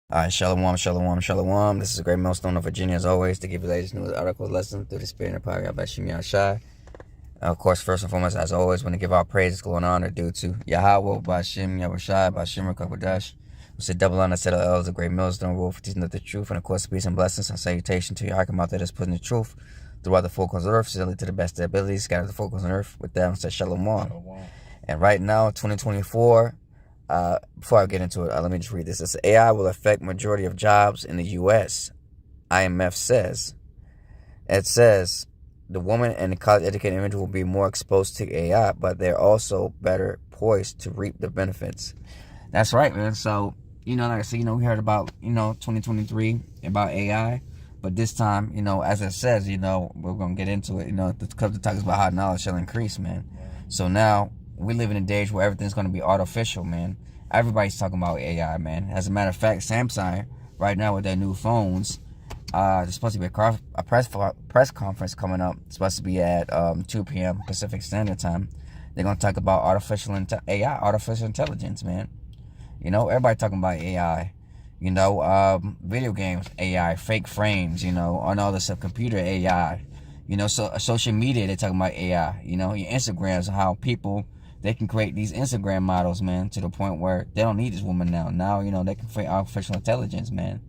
Shalom, shalom, shalom. This is a great milestone of Virginia, as always, to give you the latest news, articles, lessons through the spirit and power of Bashim Yahshai. Of course, first and foremost, as always, want to give our praises, glory, and honor due to Yahweh, Bashim Yahushai, Bashim Rakakwadash. We say double honor, set of L's, a great millstone rule for teaching of the truth, and of course, peace and blessings and salutation to your Hakim out there that's putting the truth throughout the four corners of the earth, certainly to the best of their abilities, scatter the four corners of the earth. With that, I say shalom. And right now, 2024. Before I get into it, let me just read this. It says AI will affect majority of jobs in the U.S. IMF says. It says the woman and the college-educated individual will be more exposed to AI, but they're also better poised to reap the benefits. That's right, man. So, like I said, we heard about, 2023 about AI, but this time, as it says, we're going to get into it, the couple talks about how knowledge shall increase, man. So now, we live in a day where everything's going to be artificial, man. Everybody's talking about AI, man. As a matter of fact, Samsung, right now with their new phones, there's supposed to be a press conference coming up. It's supposed to be at 2 p.m. Pacific Standard Time. They're going to talk about artificial intelligence, man. Everybody talking about AI. Video games, AI, fake frames, and all this stuff, computer AI. So social media, they're talking about AI. Your Instagrams, how people, they can create these Instagram models, man, to the point where they don't need this woman now. Now, they can create artificial intelligence, man.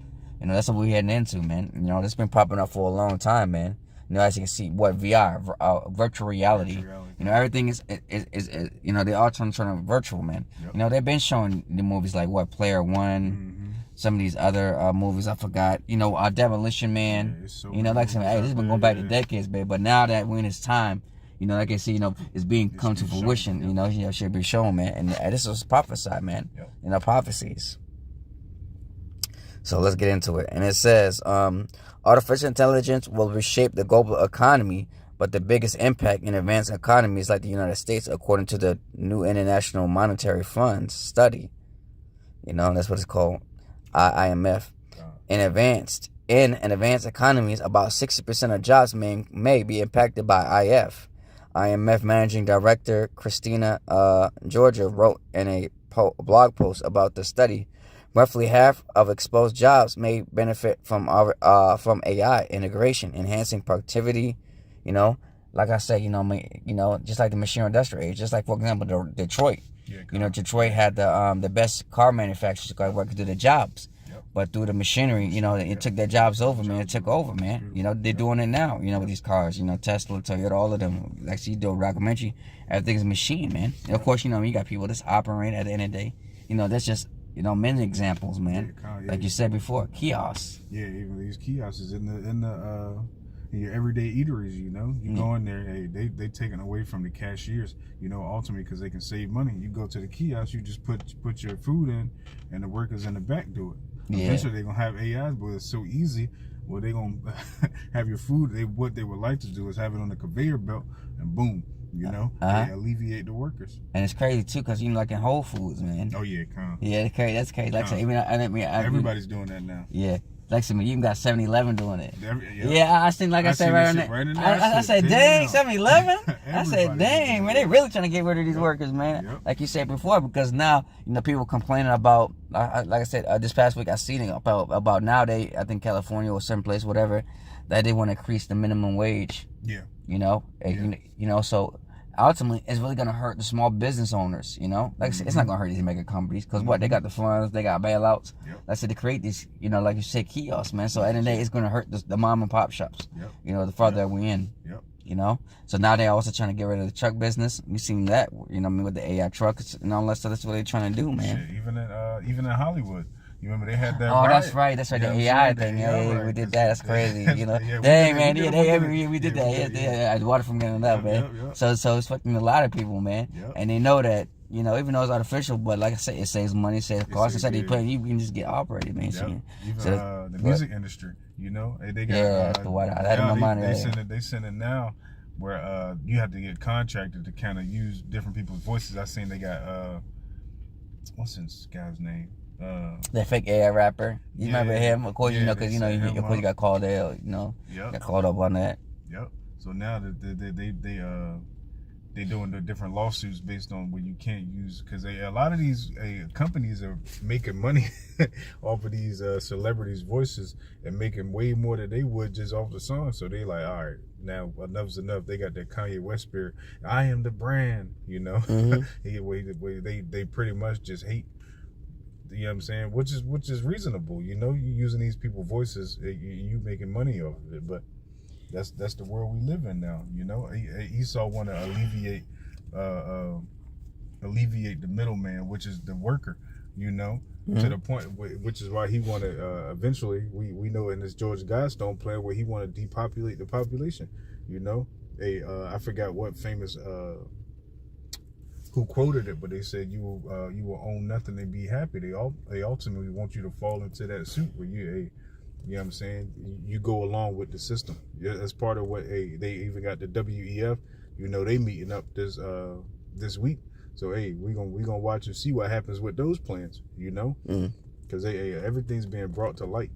That's what we're heading into, man. That's been popping up for a long time, man. As you can see, VR, virtual reality. Everything is they all turn virtual, man. Yep. They've been showing the movies like, Player One, some of these other movies, I forgot. Demolition Man. So like I said, hey, this has been going back to decades, babe. But now that we're in this time, like I say, it's being come to fruition. Should be shown, man. And this was prophesied, man. Yep. Prophecies. So let's get into it. And it says, artificial intelligence will reshape the global economy, but the biggest impact in advanced economies like the United States, according to the new International Monetary Fund study. That's what it's called, IMF. In advanced economies, about 60% of jobs may be impacted by IF. IMF Managing Director Christina Georgia wrote in a blog post about the study. Roughly half of exposed jobs may benefit from AI integration, enhancing productivity. Like I said, just like the machine industrial age, just like, for example, Detroit. Yeah, Detroit had the best car manufacturers working through the jobs. Yep. But through the machinery, it took their jobs over, man. It took over, man. They're doing it now, with these cars, Tesla, Toyota, all of them. Like, you do a documentary, everything's a machine, man. And of course, you got people that's operating at the end of the day. That's just, many examples, man. Like you said before, kiosks. Yeah, even these kiosks in your everyday eateries, you go in there, hey, they taking away from the cashiers, ultimately, because they can save money. You go to the kiosk, you just put your food in, and the workers in the back do it. Yeah. Eventually, they're gonna have AIs, but it's so easy. Well, they're gonna have your food. What they would like to do is have it on the conveyor belt, and boom. They alleviate the workers. And it's crazy too, because like in Whole Foods, man. Oh yeah, yeah, it's crazy. That's crazy. Like I said, everybody's doing that now. Yeah. Like, you even got 7-Eleven doing it. Yeah, I seen, like I said, right on that. I said, dang, 7-Eleven? I said, dang, man, they really trying to get rid of these workers, man. Yep. Like you said before, because now, people complaining about, like I said, this past week I seen it about now I think California or some place, whatever, that they want to increase the minimum wage. Yeah. So ultimately, it's really gonna hurt the small business owners. Like I said, it's not gonna hurt these mega companies because they got the funds, they got bailouts. Yep. Like I said, to create these, like you said, kiosks, man. So at the end of the day, it's gonna hurt the mom and pop shops. Yep. The farther we in. Yep. So now they're also trying to get rid of the truck business. We seen that, with the AI trucks and all that stuff. That's what they're trying to do, man. Shit, even in Hollywood. You remember they had that? Oh, riot. That's right. The AI thing. Yeah, we did that. That's crazy. Dang, man. We did that. Yeah. Water from getting up, man. Yep. So it's fucking a lot of people, man. Yep. And they know that, even though it's artificial, but like I said, it saves money, saves costs. Instead of putting, you can just get operated, man. Yep. Even the music industry, they got the White House. I had in my mind. They send it now where you have to get contracted to kind of use different people's voices. I seen they got what's this guy's name? That fake AI rapper. You remember him? Of course, because you got called out. Got called up on that. Yep. So now they they doing the different lawsuits based on when you can't use, because a lot of these companies are making money off of these celebrities' voices and making way more than they would just off the song. So they like, all right, now enough's enough. They got that Kanye West spirit. I am the brand, you know. They pretty much just hate. You know what I'm saying? Which is reasonable. You know, you using these people's voices, you making money off of it. But that's the world we live in now. You know, Esau want to alleviate the middleman, which is the worker. You know, to the point, which is why he wanted eventually. We know in this George Guidestone plan where he want to depopulate the population. You know, I forgot what famous. Who quoted it, but they said you will own nothing and be happy. They ultimately want you to fall into that suit where you know what I'm saying, you go along with the system. Yeah, that's part of what they even got the WEF. You know, they meeting up this week. So we gonna watch and see what happens with those plans. You know, because everything's being brought to light.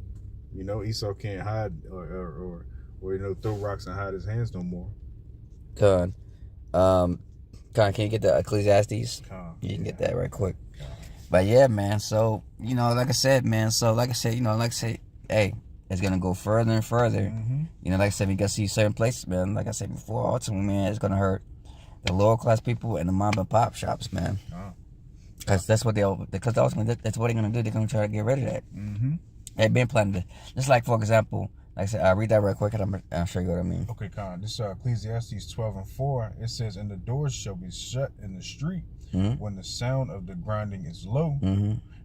You know, Esau can't hide or you know, throw rocks and hide his hands no more. Con, can you get the Ecclesiastes? You can get that right quick. But yeah, man. So, you know, like I said, man. So, like I said, you know, hey, it's gonna go further and further. You know, like I said, we gotta see certain places, man. Like I said before, ultimately, man, it's gonna hurt the lower class people and the mom and pop shops, man. Because that's what because ultimately that's what they're gonna do. They're gonna try to get rid of that. They've been planning to, just like, for example. Like I said, I'll read that real quick and I'll show you what I mean. Okay, Con. This Ecclesiastes 12:4. It says, and the doors shall be shut in the street when the sound of the grinding is low.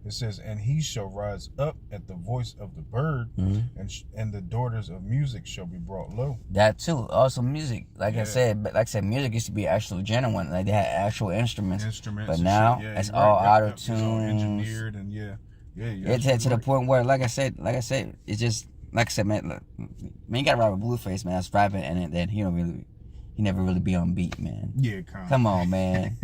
It says, and he shall rise up at the voice of the bird, and the daughters of music shall be brought low. That too. Also music. Like I said, music used to be actual genuine. Like they had actual instruments. But now it's all auto tune, engineered, and it's to the point where, like I said, it's just. Like I said, man, you gotta ride with Blueface, man. That's rapping, and then he never really be on beat, man. Yeah, come on, man.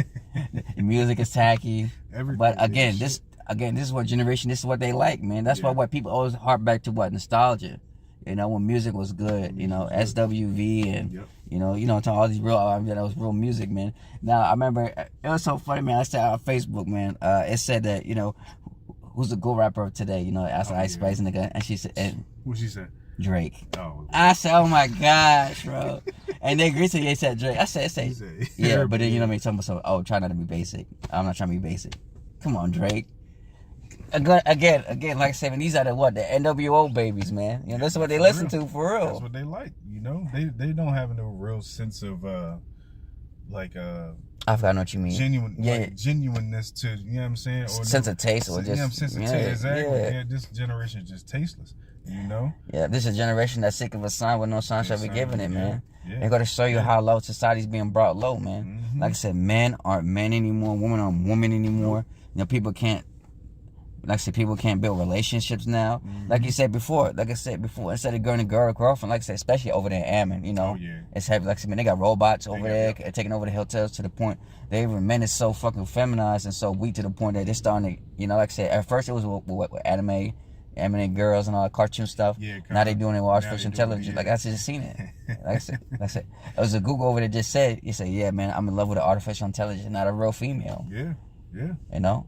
The music is tacky, but again, this is what generation. This is what they like, man. That's why what people always harp back to nostalgia. You know, when music was good. You know, SWV and you know, to all these real, that was real music, man. Now I remember it was so funny, man. I said on Facebook, man. It said that, you know, who's the good rapper of today? You know, asked Ice Spice nigga, and she said, what she said? Drake. Oh. I said, oh my gosh, bro. And they agreed to they said Drake. I said, yeah, but then you know me talking about try not to be basic. I'm not trying to be basic. Come on, Drake. Again, like I said, these are the NWO babies, man. You know, that's what they listen to for real. That's what they like. You know, they don't have no real sense of I forgot what you mean. Genuineness to, you know what I'm saying? Or sense of taste, or just sense of taste. Exactly. Yeah, this generation is just tasteless. You know? Yeah, this is a generation that's sick of a sign when no sign shall be given it, man. They're gonna show you how low society's being brought low, man. Like I said, men aren't men anymore, women aren't women anymore. You know, people can't build relationships now. Like I said before, instead of girl and girlfriend, like I said, especially over there in Ammon, you know, it's heavy. Like I said, man, they got robots over there taking over the hotels to the point men is so fucking feminized and so weak to the point that they're starting to, you know, like I said, at first it was with anime girls and all that cartoon stuff. Now they doing it with artificial intelligence. Like I just seen it. Like I said, it was a Google over there just said, you say, yeah, man, I'm in love with an artificial intelligence, not a real female. Yeah. You know.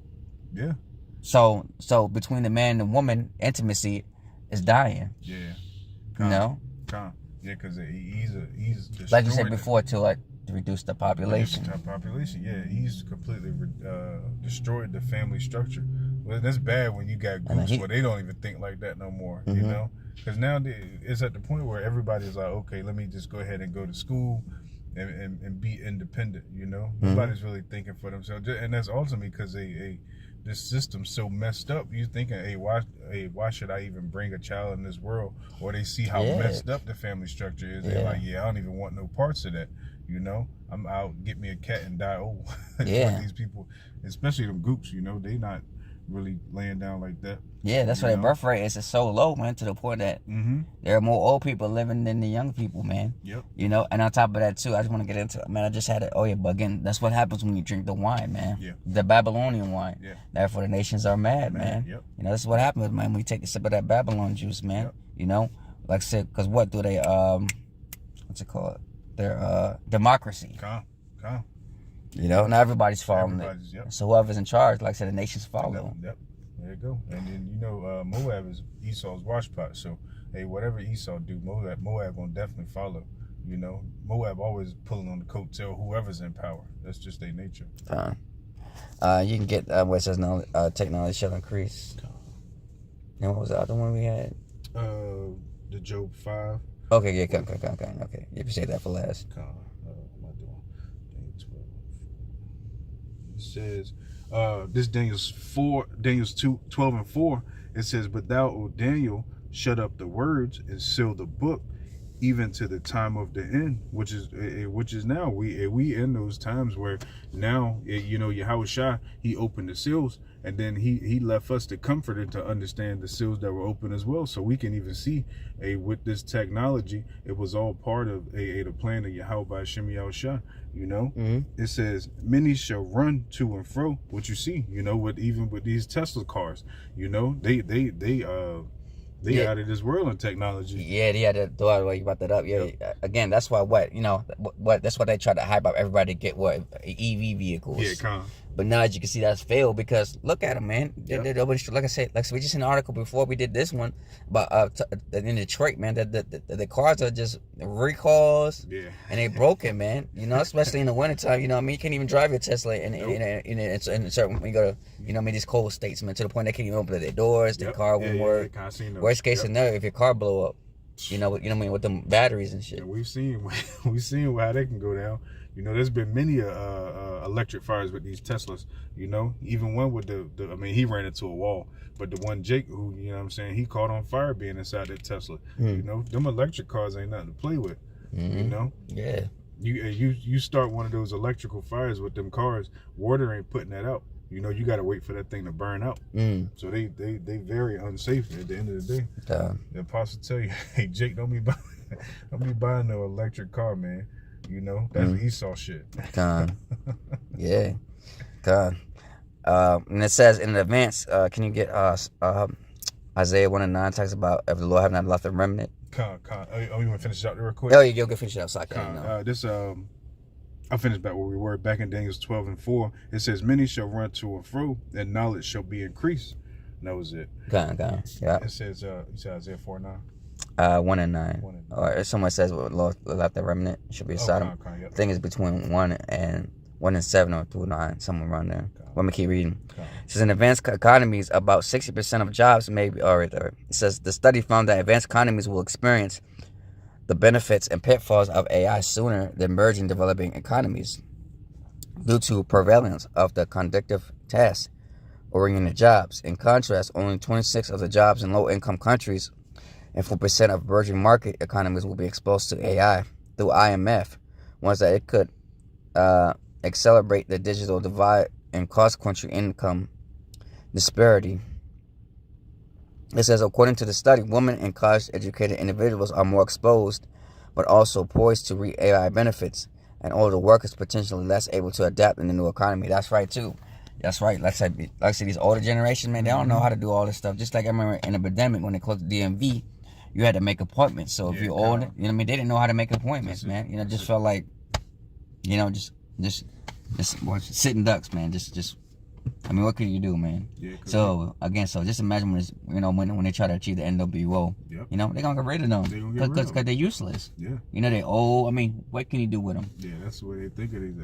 Yeah. So between the man and the woman, intimacy is dying. Yeah. You know? Yeah, because he's like you said before, to reduce the population. Yeah, he's completely destroyed the family structure. Well, that's bad when you got groups where they don't even think like that no more. You know, because now it's at the point where everybody's like, okay, let me just go ahead and go to school and be independent. You know, nobody's really thinking for themselves, and that's ultimately because this system's so messed up. You thinking, why should I even bring a child in this world? Or they see how messed up the family structure is. They're like, I don't even want no parts of that. You know, I'm out, get me a cat and die. These people, especially them groups, you know, they not really laying down like that. Yeah, that's why the birth rate is so low, man, to the point that there are more old people living than the young people, man. Yep. You know, and on top of that too, I just want to get into it, man. I just had it. But again, that's what happens when you drink the wine, man. Yeah. The Babylonian wine. Yeah. Therefore, the nations are mad, man. Yep. You know, that's what happens, man. When we take a sip of that Babylon juice, man. Yep. You know, like I said, because what do they what's it called? Their democracy. You know, not everybody's following Everybody's, it. yep. So whoever's in charge, like I said, the nation's following. Yep. There you go. And then you know, Moab is Esau's washpot. So hey, whatever Esau do, Moab gonna definitely follow. You know, Moab always pulling on the coattail whoever's in power. That's just their nature. You can get where it says now technology shall increase. And what was the other one we had? The Job 5. Okay, yeah, okay. You can say that for last. What am I doing? Daniel 12. It says, this Daniel's 2:12-4. It says, but thou, O Daniel, shut up the words and seal the book, even to the time of the end, which is now. We in those times where now, you know, Yahushua, he opened the seals, and then he left us the comforter to understand the seals that were open as well, so we can even see with this technology, it was all part of the plan of Yahweh Shem Yahushua. You know, It says many shall run to and fro. What you see, you know, with these Tesla cars, you know, they out of this world in technology. Yeah, they had to do it. You brought that up. Yeah, again, that's why that's why they try to hype up everybody to get EV vehicles. Yeah, But now, as you can see, that's failed because look at them, man. Like I said, we just in an article before we did this one, but in Detroit, man, the cars are just recalls. Yeah. And they broken, man. You know, especially in the wintertime. You know what I mean? You can't even drive your Tesla in certain, when you go to, you know what I mean, these cold states, man, to the point they can't even open their doors. Their car won't work. Worst case scenario, if your car blow up, you know what I mean, with them batteries and shit. Yeah, we've seen how they can go down. You know, there's been many electric fires with these Teslas. You know, even one with I mean, he ran into a wall, but the one Jake, who, you know what I'm saying, he caught on fire being inside that Tesla. You know, them electric cars ain't nothing to play with. You know. Yeah. You start one of those electrical fires with them cars, water ain't putting that out. You know, you got to wait for that thing to burn out. So they very unsafe at the end of the day. The apostle tell you, hey Jake, don't be buying no electric car, man. You know, that's Esau shit. Yeah. And it says in advance, can you get Isaiah 1:9 talks about if the Lord have not left a remnant. Oh, you want to finish it out there real quick? Oh, you can finish it out so I can. I'll finish back where we were back in Daniel 12:4. It says, many shall run to and fro, and knowledge shall be increased. And that was it. Yeah. It says, you said Isaiah 4:9? 1:9. Or if someone says Lord left the remnant, it should be a Sodom. I think it's between 1 and 7 or 2:9, somewhere around there. Let me keep reading. It says in advanced economies, about 60% of jobs may be already there. It says the study found that advanced economies will experience the benefits and pitfalls of AI sooner than emerging developing economies due to prevalence of the conductive task-oriented jobs. In contrast, only 26% of the jobs in low-income countries and 4% of emerging market economies will be exposed to AI through IMF. Once that it could accelerate the digital divide and cross-country income disparity. It says, according to the study, women and college-educated individuals are more exposed, but also poised to reap AI benefits, and older workers potentially less able to adapt in the new economy. That's right, too. That's right. Like I said, these older generations, man, they don't know how to do all this stuff. Just like I remember in the pandemic when they closed the DMV, you had to make appointments. So if you're old, you know what I mean, they didn't know how to make appointments, man. You know, just felt like, you know, just sitting ducks, man. I mean, what could you do, man? So again, just imagine when it's, you know, when they try to achieve the NWO, you know, they're gonna get rid of them because they're useless. Yeah. You know, they old. I mean, what can you do with them? Yeah, that's the way they think it is.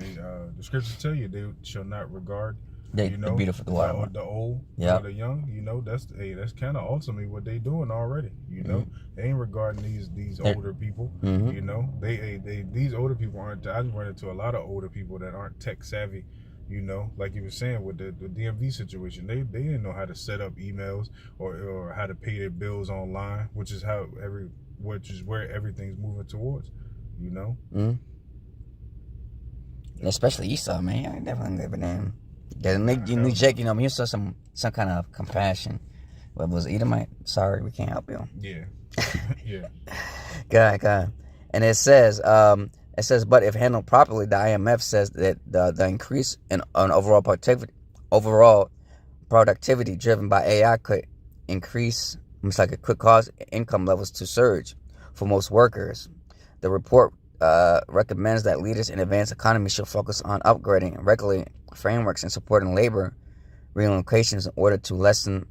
The scriptures tell you they shall not regard. The beautiful, the old, or the young. You know, that's kind of ultimately what they doing already. You know, they ain't regarding these older people. You know, these older people aren't. I just run into a lot of older people that aren't tech savvy. You know, like you were saying with the DMV situation, they didn't know how to set up emails or how to pay their bills online, which is where everything's moving towards. You know, especially Esau, man. I definitely living in. Yeah, Jake, you know, he saw some kind of compassion. What was it, Edomite? Sorry, we can't help you. Yeah, yeah. God. And it says, but if handled properly, the IMF says that the increase in overall productivity driven by AI could increase. It's like it could cause income levels to surge for most workers. The report recommends that leaders in advanced economies should focus on upgrading and regulating frameworks and supporting labor relocations in order to lessen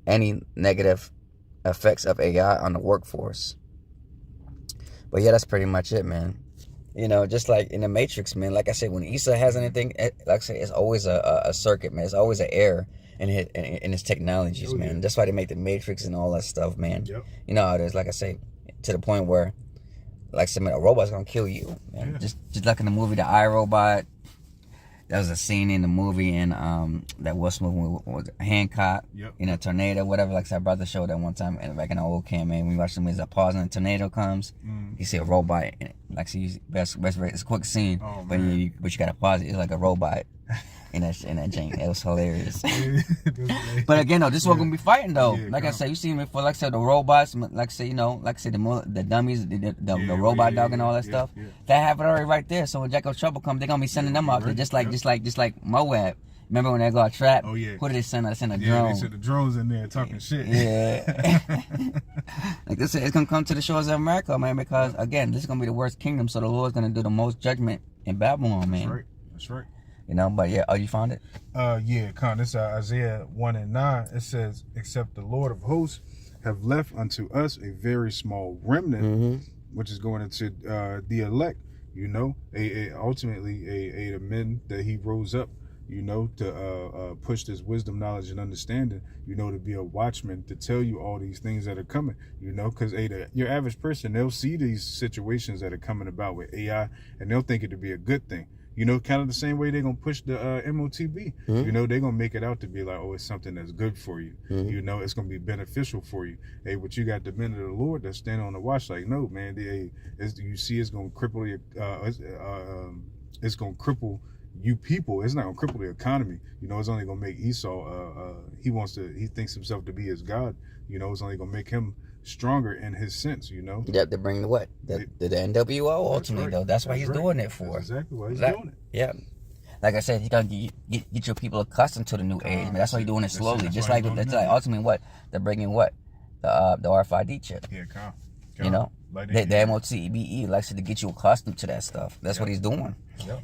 any negative effects of AI on the workforce. But yeah, that's pretty much it, man. You know, just like in the Matrix, man, like I said, when Issa has anything, like I said, it's always a circuit, man. It's always an error in his technologies, man. That's why they make the Matrix and all that stuff, man. Yep. You know how it is, like I say, to the point where, like I said, man, a robot's gonna kill you, man. Just like in the movie The iRobot. There was a scene in the movie in that Will Smith was Hancock in a tornado, whatever. Like I said, I brought the show that one time, and back in the old cam, man, we watched some a pause and a tornado comes. You see a robot, like see best it's a quick scene, but you gotta pause it. It's like a robot in that jank. It was hilarious. But again, though, this is what we're gonna be fighting though. Like I said, you see me for like I said the robots, like I said, you know, like I said the dummies, the robot dog and all that stuff. That happened already right there. So when Jack of Trouble comes, they're gonna be sending them out there, just like Moab. Remember when they got trapped? Oh yeah. Who did they send? They sent a drone. Yeah, they sent the drones in there talking shit. Yeah. Like this, it's gonna come to the shores of America, man. Because again, this is gonna be the worst kingdom. So the Lord's gonna do the most judgment in Babylon, man. That's right. That's right. You know, but yeah, oh, you found it? Yeah, Con, this Isaiah 1:9. It says, except the Lord of hosts have left unto us a very small remnant, which is going into the elect, you know, ultimately the men that he rose up, you know, to push this wisdom, knowledge, and understanding, you know, to be a watchman, to tell you all these things that are coming, you know, because your average person, they'll see these situations that are coming about with AI, and they'll think it to be a good thing. You know, kind of the same way they're going to push the MOTB. You know, they're going to make it out to be like, oh, it's something that's good for you. You know, it's going to be beneficial for you. Hey, but you got the men of the Lord that's standing on the watch like, no, man, you see it's going to cripple it's going to cripple you people. It's not going to cripple the economy. You know, it's only going to make Esau, he thinks himself to be his God. You know, it's only going to make him stronger in his sense, you know. Yep, to bring the what? The NWO ultimately, though. That's what he's doing it for. That's exactly why he's doing it. Yeah. Like I said, he's gonna get your people accustomed to the new age, man. That's why he's doing it slowly. Just like ultimately what? They're bringing what? The RFID chip. Yeah, you know? The MOTBE likes to get you accustomed to that stuff. That's what he's doing.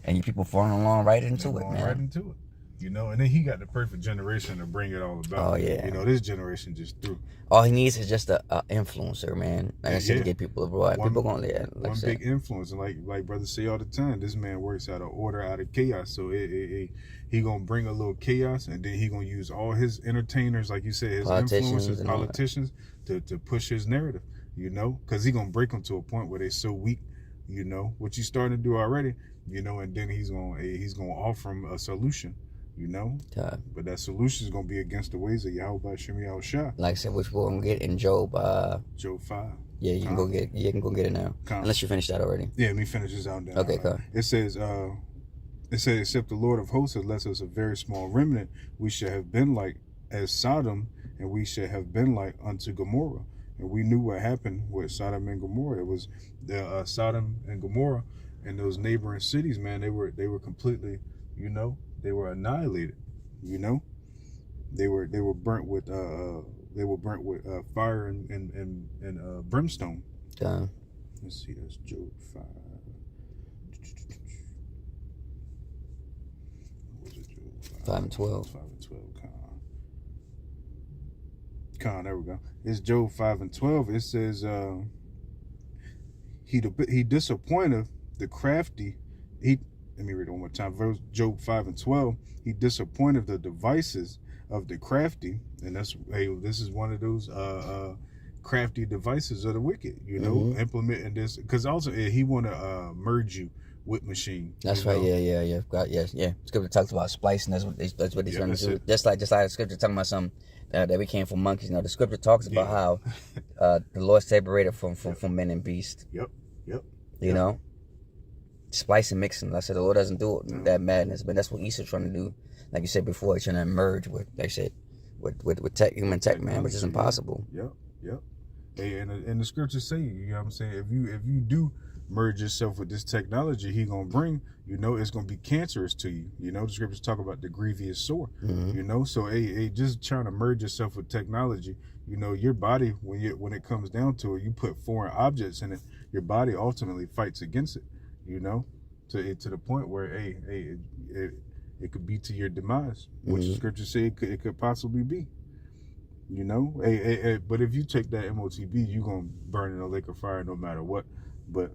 And you people falling along right into it, man. Right into it. You know, and then he got the perfect generation to bring it all about. Oh, yeah. You know, this generation just threw. All he needs is just a influencer, man. Like I said, to get people abroad. People going to one big influence. And like brothers say all the time, this man works out of order, out of chaos. So he going to bring a little chaos, and then he going to use all his entertainers, like you said, his influencers, politicians, to push his narrative, you know, because he going to break them to a point where they're so weak, you know, what you starting to do already, you know, and then he's going to offer them a solution. You know, but that solution is gonna be against the ways of Yahweh Shem Yahushua. Like I said, which we're gonna get in Job. Job 5. Yeah, you can go get. You can go get it now. Unless you finished that already. Yeah, let me finish this out. Now. Okay, cool. It says, except the Lord of hosts has left us a very small remnant. We should have been like as Sodom, and we should have been like unto Gomorrah. And we knew what happened with Sodom and Gomorrah. It was the Sodom and Gomorrah and those neighboring cities. Man, they were completely, you know. They were annihilated, you know. They were burnt with fire and brimstone. Let's see, that's Job 5. What was it, Job 5 and 12. 5 and 12. Con, there we go. It's Job 5 and 12. It says, he disappointeth the crafty. Let me read it one more time. Verse Job 5 and 12. He disappointed the devices of the crafty, and this is one of those crafty devices of the wicked. You know, implementing this because also he want to merge you with machine. That's right. Know? Yeah. Scripture talks about splicing. That's what he's trying to do. Just like the scripture talking about something that we came from monkeys. You know, the scripture talks about how the Lord separated from men and beasts. Yep. You know. Splicing, mixing. Like I said, the Lord doesn't do that madness, but that's what Esau's trying to do. Like you said before, he's trying to merge with, like I said, with tech, human tech, man, which is impossible. Yep. Hey, and the scriptures say, you know what I'm saying, if you do merge yourself with this technology he gonna bring, you know, it's gonna be cancerous to you. You know, the scriptures talk about the grievous sore. You know, so hey, just trying to merge yourself with technology, You know, your body, when it comes down to it, you put foreign objects in it, your body ultimately fights against it, you know, to the point where, it could be to your demise, which the scriptures say it could possibly be. You know, but if you take that MOTB, you're going to burn in a lake of fire no matter what. But,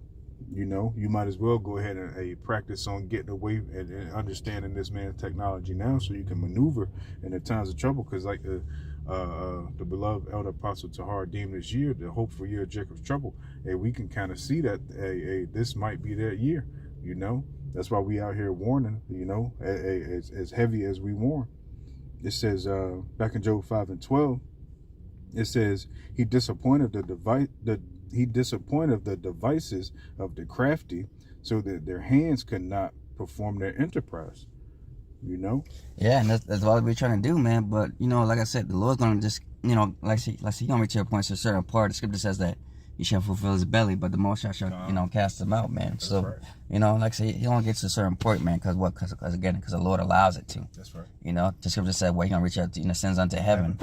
you know, you might as well go ahead and practice on getting away and understanding this man's technology now so you can maneuver in the times of trouble. Because like the beloved Elder Apostle Tahar deemed this year, the hopeful year of Jacob's trouble, we can kind of see that, this might be that year, you know. That's why we out here warning, you know, as heavy as we warn. It says back in Job 5:12, it says he disappointed the devices of the crafty, so that their hands could not perform their enterprise. You know. Yeah, and that's what we're trying to do, man. But you know, like I said, the Lord's gonna just, you know, like he gonna reach your point to a certain part. The scripture says that he shall fulfill his belly, but the Most High shall, you know, cast him out, man. That's so, right. you know, like I say, he only gets to a certain point, man. Because what? Because the Lord allows it to. That's right. You know, the scripture said, well, he gonna reach out to, you know, sends unto heaven.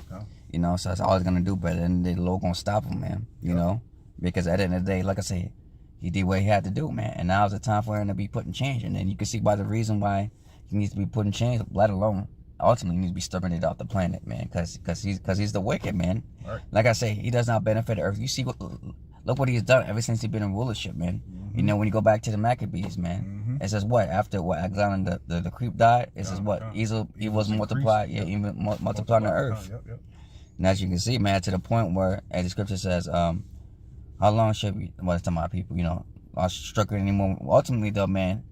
You know, so that's all he's gonna do. But then the Lord gonna stop him, man. You know, because at the end of the day, like I say, he did what he had to do, man. And now's the time for him to be put in change. And then you can see by the reason why he needs to be put in change, let alone ultimately he needs to be stubborn off the planet, man. Because he's the wicked, man. Right. Like I say, he does not benefit the earth. You see look what he's done ever since he's been in rulership, man. You know, when you go back to the Maccabees, man, it says what? After what? Alexander the creep died, it says what? Evil was multiplied, even multiplied on the earth. Yep. And as you can see, man, to the point where, as the scripture says, how long should we, well, it's talking about people, you know, are struggling anymore. Ultimately, though, man,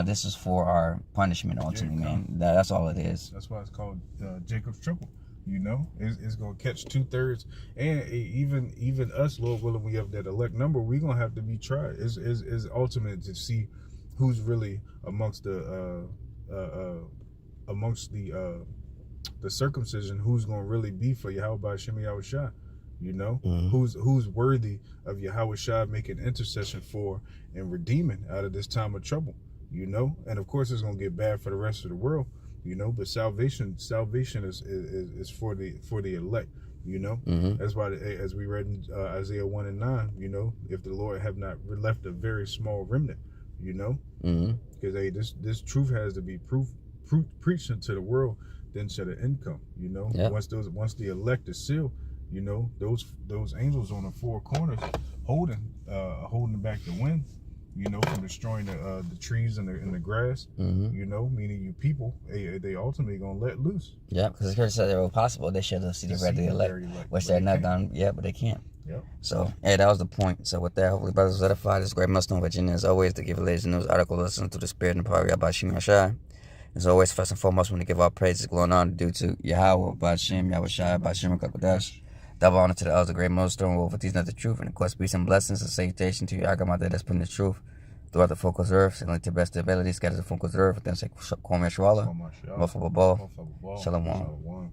this is for our punishment, ultimately, man. That's all it is. That's why it's called Jacob's trouble. You know, it's gonna catch 2/3, and even us, Lord willing, we have that elect number. We're gonna have to be tried. Is ultimate to see who's really amongst the circumcision, who's gonna really be for Yahweh Hashem Yahushua. You know, who's worthy of Yahweh making intercession for and redeeming out of this time of trouble. You know, and of course it's gonna get bad for the rest of the world. You know, but salvation is for the elect. You know, that's why as we read in Isaiah 1:9, you know, if the Lord have not left a very small remnant, you know, because this truth has to be preached into the world, then shall the end come. You know, once the elect is sealed, you know, those angels on the four corners holding back the wind. You know, from destroying the trees and the grass. You know, meaning you people, they ultimately gonna let loose. Yeah, because the scripture said it was possible they should have seen the red elect, which they're not done yet, but they can't. Yep. So, that was the point. So with that, hopefully brothers edified. This is Great Millstone, Virginia, as always, to give the latest news, article, listen to the spirit and the power of Yahweh Shem Yahshai. As always, first and foremost, when we give our praises, glory and honor due to Yahweh, Ba'ashem, Yahushai, Ba'ashem, Kakodash. Double honor to the elders of Great Millstone, over teaching us the truth, and of course, peace and blessings and salutation to you, Agamada, that's putting the truth throughout the focus earth, and like the best ability, scatters the focus earth, then say, Kwame Shawala, Mufababa, Shalom.